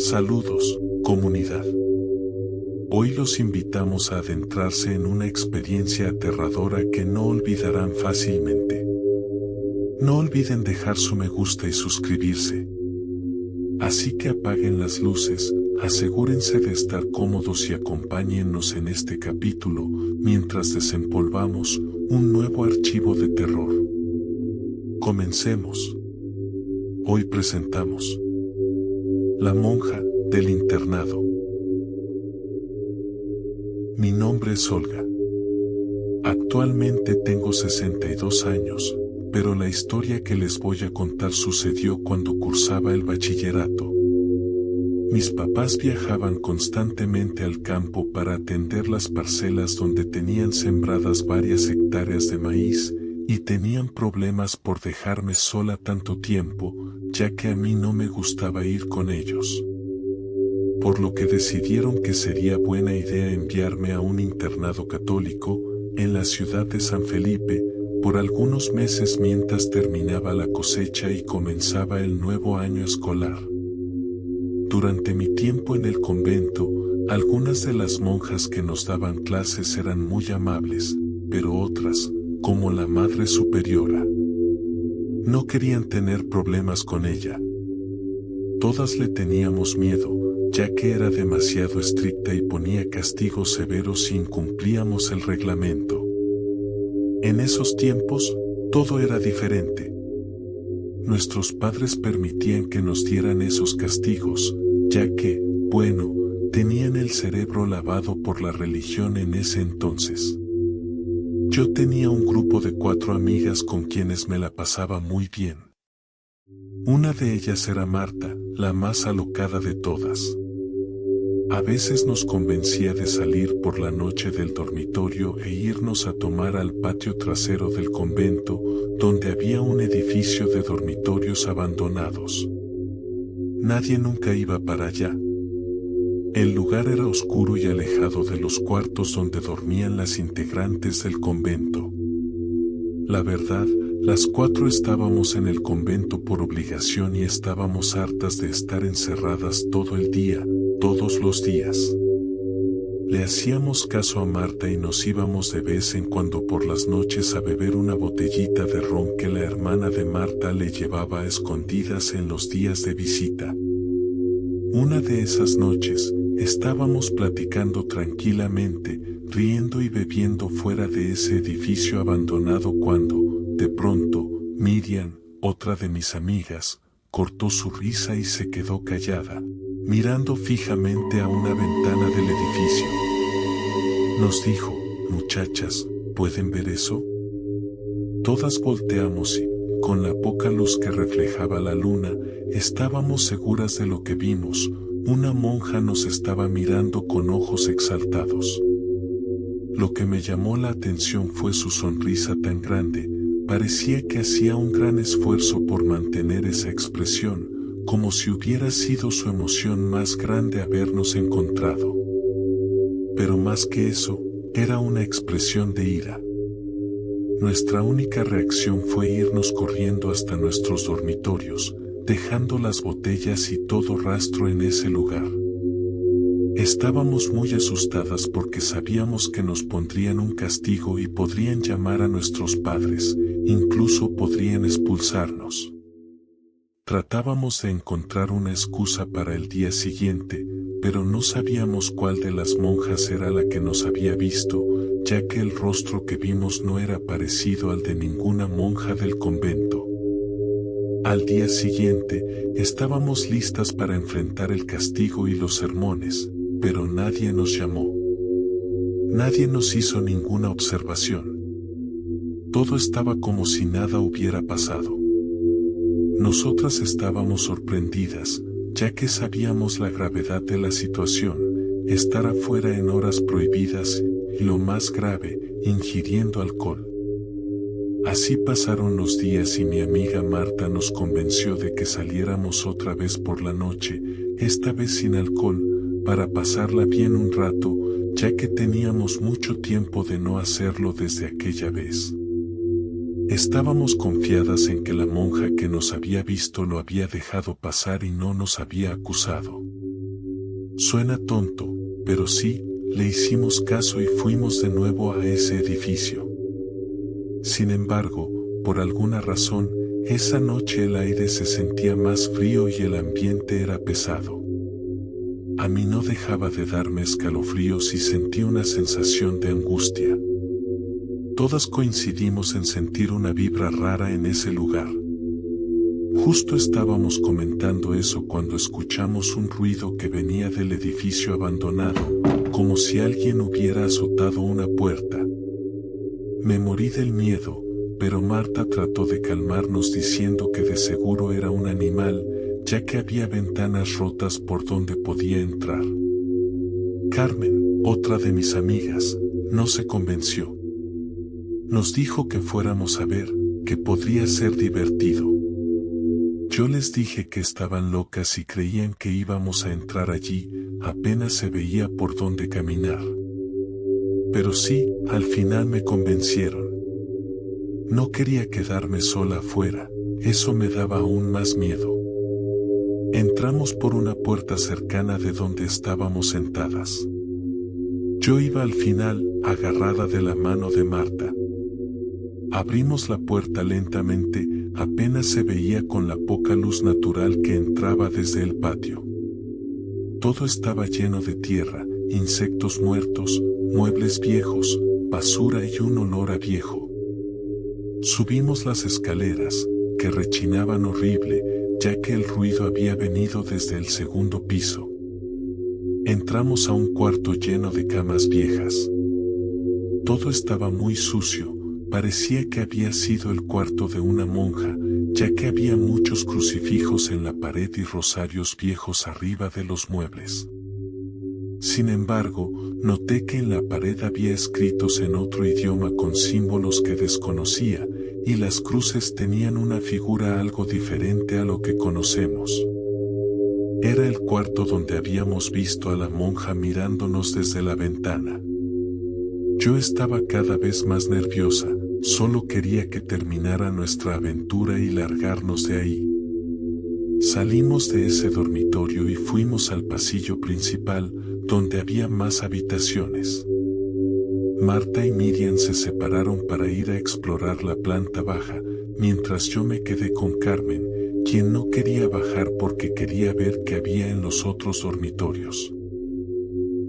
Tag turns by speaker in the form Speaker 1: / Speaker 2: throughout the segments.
Speaker 1: Saludos, comunidad. Hoy los invitamos a adentrarse en una experiencia aterradora que no olvidarán fácilmente. No olviden dejar su me gusta y suscribirse. Así que apaguen las luces, asegúrense de estar cómodos y acompáñennos en este capítulo, mientras desempolvamos un nuevo archivo de terror. Comencemos. Hoy presentamos La monja del internado. Mi nombre es Olga. Actualmente tengo 62 años, pero la historia que les voy a contar sucedió cuando cursaba el bachillerato. Mis papás viajaban constantemente al campo para atender las parcelas donde tenían sembradas varias hectáreas de maíz, y tenían problemas por dejarme sola tanto tiempo, ya que a mí no me gustaba ir con ellos. Por lo que decidieron que sería buena idea enviarme a un internado católico, en la ciudad de San Felipe, por algunos meses mientras terminaba la cosecha y comenzaba el nuevo año escolar. Durante mi tiempo en el convento, algunas de las monjas que nos daban clases eran muy amables, pero otras, como la Madre Superiora, no querían tener problemas con ella. Todas le teníamos miedo, ya que era demasiado estricta y ponía castigos severos si incumplíamos el reglamento. En esos tiempos, todo era diferente. Nuestros padres permitían que nos dieran esos castigos, ya que, bueno, tenían el cerebro lavado por la religión en ese entonces. Yo tenía un grupo de 4 amigas con quienes me la pasaba muy bien. Una de ellas era Marta, la más alocada de todas. A veces nos convencía de salir por la noche del dormitorio e irnos a tomar al patio trasero del convento, donde había un edificio de dormitorios abandonados. Nadie nunca iba para allá. El lugar era oscuro y alejado de los cuartos donde dormían las integrantes del convento. La verdad, las 4 estábamos en el convento por obligación y estábamos hartas de estar encerradas todo el día, todos los días. Le hacíamos caso a Marta y nos íbamos de vez en cuando por las noches a beber una botellita de ron que la hermana de Marta le llevaba a escondidas en los días de visita. Una de esas noches, estábamos platicando tranquilamente, riendo y bebiendo fuera de ese edificio abandonado cuando, de pronto, Miriam, otra de mis amigas, cortó su risa y se quedó callada, mirando fijamente a una ventana del edificio. Nos dijo: muchachas, ¿pueden ver eso? Todas volteamos y, con la poca luz que reflejaba la luna, estábamos seguras de lo que vimos. Una monja nos estaba mirando con ojos exaltados. Lo que me llamó la atención fue su sonrisa tan grande, parecía que hacía un gran esfuerzo por mantener esa expresión, como si hubiera sido su emoción más grande habernos encontrado. Pero más que eso, era una expresión de ira. Nuestra única reacción fue irnos corriendo hasta nuestros dormitorios, dejando las botellas y todo rastro en ese lugar. Estábamos muy asustadas porque sabíamos que nos pondrían un castigo y podrían llamar a nuestros padres, incluso podrían expulsarnos. Tratábamos de encontrar una excusa para el día siguiente, pero no sabíamos cuál de las monjas era la que nos había visto, ya que el rostro que vimos no era parecido al de ninguna monja del convento. Al día siguiente, estábamos listas para enfrentar el castigo y los sermones, pero nadie nos llamó. Nadie nos hizo ninguna observación. Todo estaba como si nada hubiera pasado. Nosotras estábamos sorprendidas, ya que sabíamos la gravedad de la situación, estar afuera en horas prohibidas, y lo más grave, ingiriendo alcohol. Así pasaron los días y mi amiga Marta nos convenció de que saliéramos otra vez por la noche, esta vez sin alcohol, para pasarla bien un rato, ya que teníamos mucho tiempo de no hacerlo desde aquella vez. Estábamos confiadas en que la monja que nos había visto lo había dejado pasar y no nos había acusado. Suena tonto, pero sí, le hicimos caso y fuimos de nuevo a ese edificio. Sin embargo, por alguna razón, esa noche el aire se sentía más frío y el ambiente era pesado. A mí no dejaba de darme escalofríos y sentí una sensación de angustia. Todas coincidimos en sentir una vibra rara en ese lugar. Justo estábamos comentando eso cuando escuchamos un ruido que venía del edificio abandonado, como si alguien hubiera azotado una puerta. Me morí del miedo, pero Marta trató de calmarnos diciendo que de seguro era un animal, ya que había ventanas rotas por donde podía entrar. Carmen, otra de mis amigas, no se convenció. Nos dijo que fuéramos a ver, que podría ser divertido. Yo les dije que estaban locas y creían que íbamos a entrar allí, apenas se veía por dónde caminar. Pero sí, al final me convencieron. No quería quedarme sola afuera, eso me daba aún más miedo. Entramos por una puerta cercana de donde estábamos sentadas. Yo iba al final, agarrada de la mano de Marta. Abrimos la puerta lentamente, apenas se veía con la poca luz natural que entraba desde el patio. Todo estaba lleno de tierra, insectos muertos, muebles viejos, basura y un olor a viejo. Subimos las escaleras, que rechinaban horrible, ya que el ruido había venido desde el segundo piso. Entramos a un cuarto lleno de camas viejas. Todo estaba muy sucio, parecía que había sido el cuarto de una monja, ya que había muchos crucifijos en la pared y rosarios viejos arriba de los muebles. Sin embargo, noté que en la pared había escritos en otro idioma con símbolos que desconocía, y las cruces tenían una figura algo diferente a lo que conocemos. Era el cuarto donde habíamos visto a la monja mirándonos desde la ventana. Yo estaba cada vez más nerviosa, solo quería que terminara nuestra aventura y largarnos de ahí. Salimos de ese dormitorio y fuimos al pasillo principal, donde había más habitaciones. Marta y Miriam se separaron para ir a explorar la planta baja, mientras yo me quedé con Carmen, quien no quería bajar porque quería ver qué había en los otros dormitorios.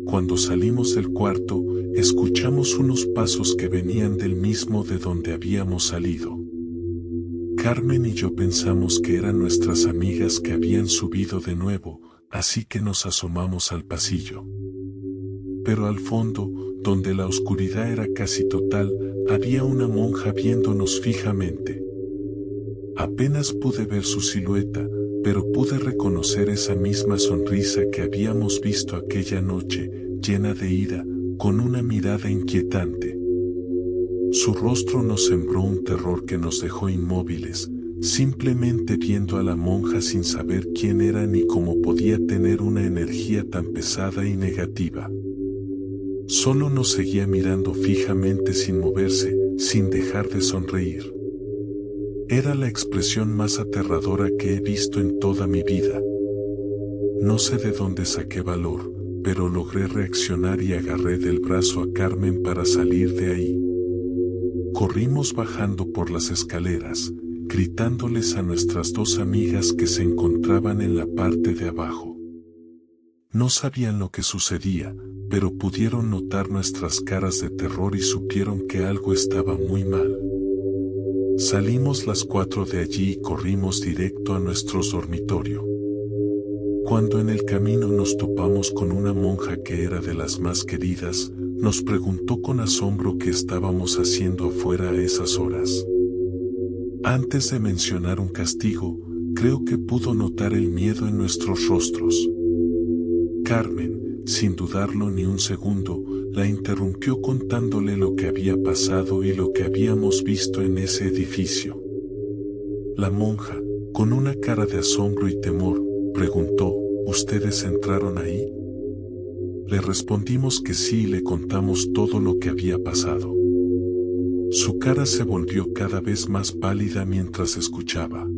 Speaker 1: Cuando salimos del cuarto, escuchamos unos pasos que venían del mismo de donde habíamos salido. Carmen y yo pensamos que eran nuestras amigas que habían subido de nuevo, así que nos asomamos al pasillo. Pero al fondo, donde la oscuridad era casi total, había una monja viéndonos fijamente. Apenas pude ver su silueta, pero pude reconocer esa misma sonrisa que habíamos visto aquella noche, llena de ira, con una mirada inquietante. Su rostro nos sembró un terror que nos dejó inmóviles, simplemente viendo a la monja sin saber quién era ni cómo podía tener una energía tan pesada y negativa. Solo nos seguía mirando fijamente sin moverse, sin dejar de sonreír. Era la expresión más aterradora que he visto en toda mi vida. No sé de dónde saqué valor, pero logré reaccionar y agarré del brazo a Carmen para salir de ahí. Corrimos bajando por las escaleras, gritándoles a nuestras dos amigas que se encontraban en la parte de abajo. No sabían lo que sucedía, pero pudieron notar nuestras caras de terror y supieron que algo estaba muy mal. Salimos las 4 de allí y corrimos directo a nuestro dormitorio. Cuando en el camino nos topamos con una monja que era de las más queridas, nos preguntó con asombro qué estábamos haciendo afuera a esas horas. Antes de mencionar un castigo, creo que pudo notar el miedo en nuestros rostros. Carmen, sin dudarlo ni un segundo, la interrumpió contándole lo que había pasado y lo que habíamos visto en ese edificio. La monja, con una cara de asombro y temor, preguntó, ¿ustedes entraron ahí? Le respondimos que sí y le contamos todo lo que había pasado. Su cara se volvió cada vez más pálida mientras escuchaba.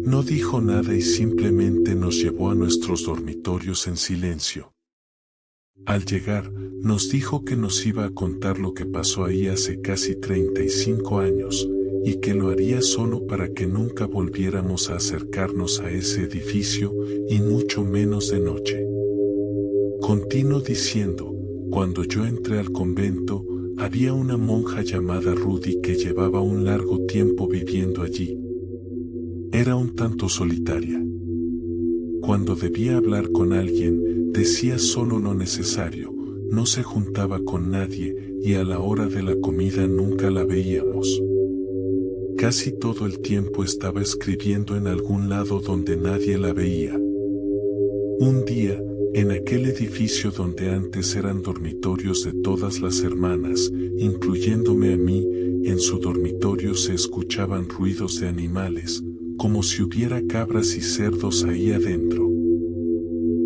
Speaker 1: No dijo nada y simplemente nos llevó a nuestros dormitorios en silencio. Al llegar, nos dijo que nos iba a contar lo que pasó ahí hace casi 35 años, y que lo haría solo para que nunca volviéramos a acercarnos a ese edificio, y mucho menos de noche. Continuó diciendo, cuando yo entré al convento, había una monja llamada Rudy que llevaba un largo tiempo viviendo allí. Era un tanto solitaria. Cuando debía hablar con alguien, decía solo lo necesario, no se juntaba con nadie y a la hora de la comida nunca la veíamos. Casi todo el tiempo estaba escribiendo en algún lado donde nadie la veía. Un día, en aquel edificio donde antes eran dormitorios de todas las hermanas, incluyéndome a mí, en su dormitorio se escuchaban ruidos de animales, como si hubiera cabras y cerdos ahí adentro.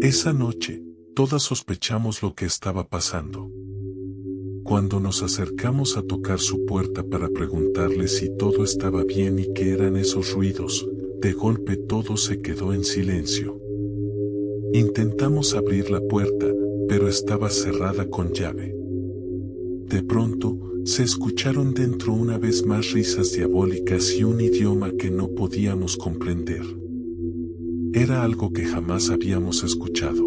Speaker 1: Esa noche, todas sospechamos lo que estaba pasando. Cuando nos acercamos a tocar su puerta para preguntarle si todo estaba bien y qué eran esos ruidos, de golpe todo se quedó en silencio. Intentamos abrir la puerta, pero estaba cerrada con llave. De pronto, se escucharon dentro una vez más risas diabólicas y un idioma que no podíamos comprender. Era algo que jamás habíamos escuchado.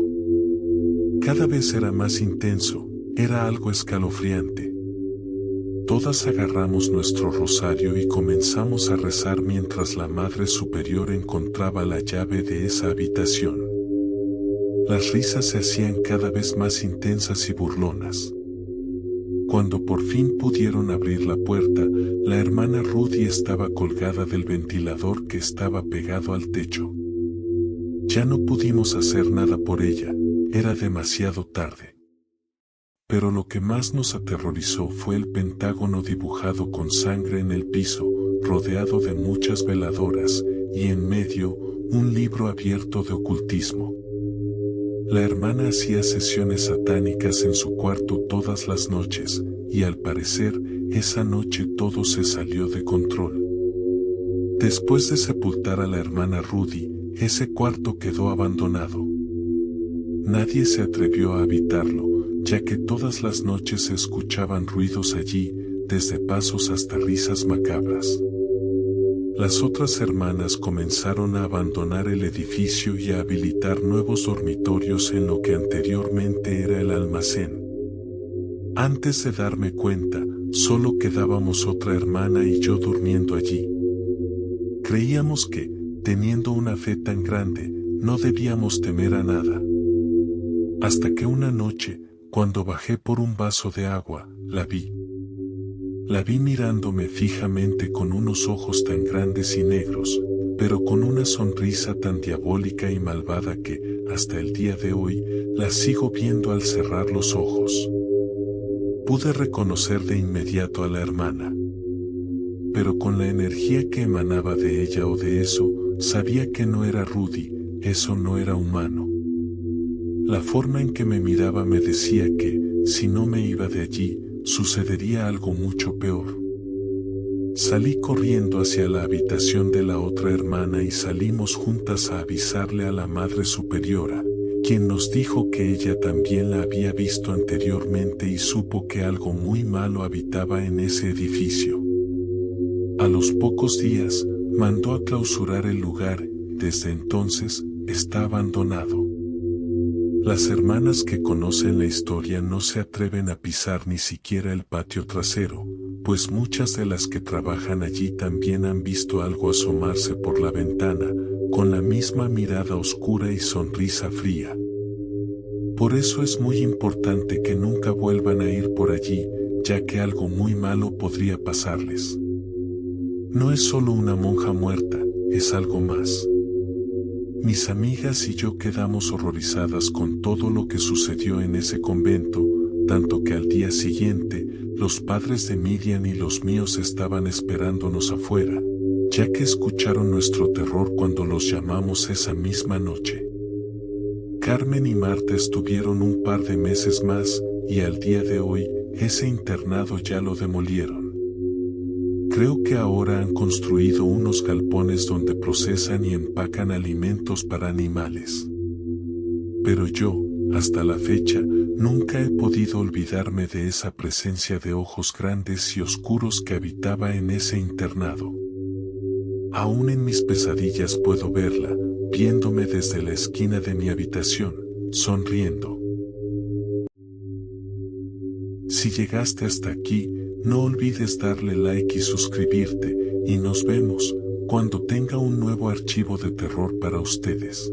Speaker 1: Cada vez era más intenso, era algo escalofriante. Todas agarramos nuestro rosario y comenzamos a rezar mientras la Madre Superior encontraba la llave de esa habitación. Las risas se hacían cada vez más intensas y burlonas. Cuando por fin pudieron abrir la puerta, la hermana Rudy estaba colgada del ventilador que estaba pegado al techo. Ya no pudimos hacer nada por ella, era demasiado tarde. Pero lo que más nos aterrorizó fue el pentágono dibujado con sangre en el piso, rodeado de muchas veladoras, y en medio, un libro abierto de ocultismo. La hermana hacía sesiones satánicas en su cuarto todas las noches, y al parecer, esa noche todo se salió de control. Después de sepultar a la hermana Rudy, ese cuarto quedó abandonado. Nadie se atrevió a habitarlo, ya que todas las noches se escuchaban ruidos allí, desde pasos hasta risas macabras. Las otras hermanas comenzaron a abandonar el edificio y a habilitar nuevos dormitorios en lo que anteriormente era el almacén. Antes de darme cuenta, solo quedábamos otra hermana y yo durmiendo allí. Creíamos que, teniendo una fe tan grande, no debíamos temer a nada. Hasta que una noche, cuando bajé por un vaso de agua, la vi. La vi mirándome fijamente con unos ojos tan grandes y negros, pero con una sonrisa tan diabólica y malvada que, hasta el día de hoy, la sigo viendo al cerrar los ojos. Pude reconocer de inmediato a la hermana. Pero con la energía que emanaba de ella o de eso, sabía que no era Rudy, eso no era humano. La forma en que me miraba me decía que, si no me iba de allí, sucedería algo mucho peor. Salí corriendo hacia la habitación de la otra hermana y salimos juntas a avisarle a la Madre Superiora, quien nos dijo que ella también la había visto anteriormente y supo que algo muy malo habitaba en ese edificio. A los pocos días, mandó a clausurar el lugar, desde entonces, está abandonado. Las hermanas que conocen la historia no se atreven a pisar ni siquiera el patio trasero, pues muchas de las que trabajan allí también han visto algo asomarse por la ventana, con la misma mirada oscura y sonrisa fría. Por eso es muy importante que nunca vuelvan a ir por allí, ya que algo muy malo podría pasarles. No es solo una monja muerta, es algo más. Mis amigas y yo quedamos horrorizadas con todo lo que sucedió en ese convento, tanto que al día siguiente, los padres de Miriam y los míos estaban esperándonos afuera, ya que escucharon nuestro terror cuando los llamamos esa misma noche. Carmen y Marta estuvieron un par de meses más, y al día de hoy, ese internado ya lo demolieron. Creo que ahora han construido unos galpones donde procesan y empacan alimentos para animales. Pero yo, hasta la fecha, nunca he podido olvidarme de esa presencia de ojos grandes y oscuros que habitaba en ese internado. Aún en mis pesadillas puedo verla, viéndome desde la esquina de mi habitación, sonriendo. Si llegaste hasta aquí, no olvides darle like y suscribirte, y nos vemos cuando tenga un nuevo archivo de terror para ustedes.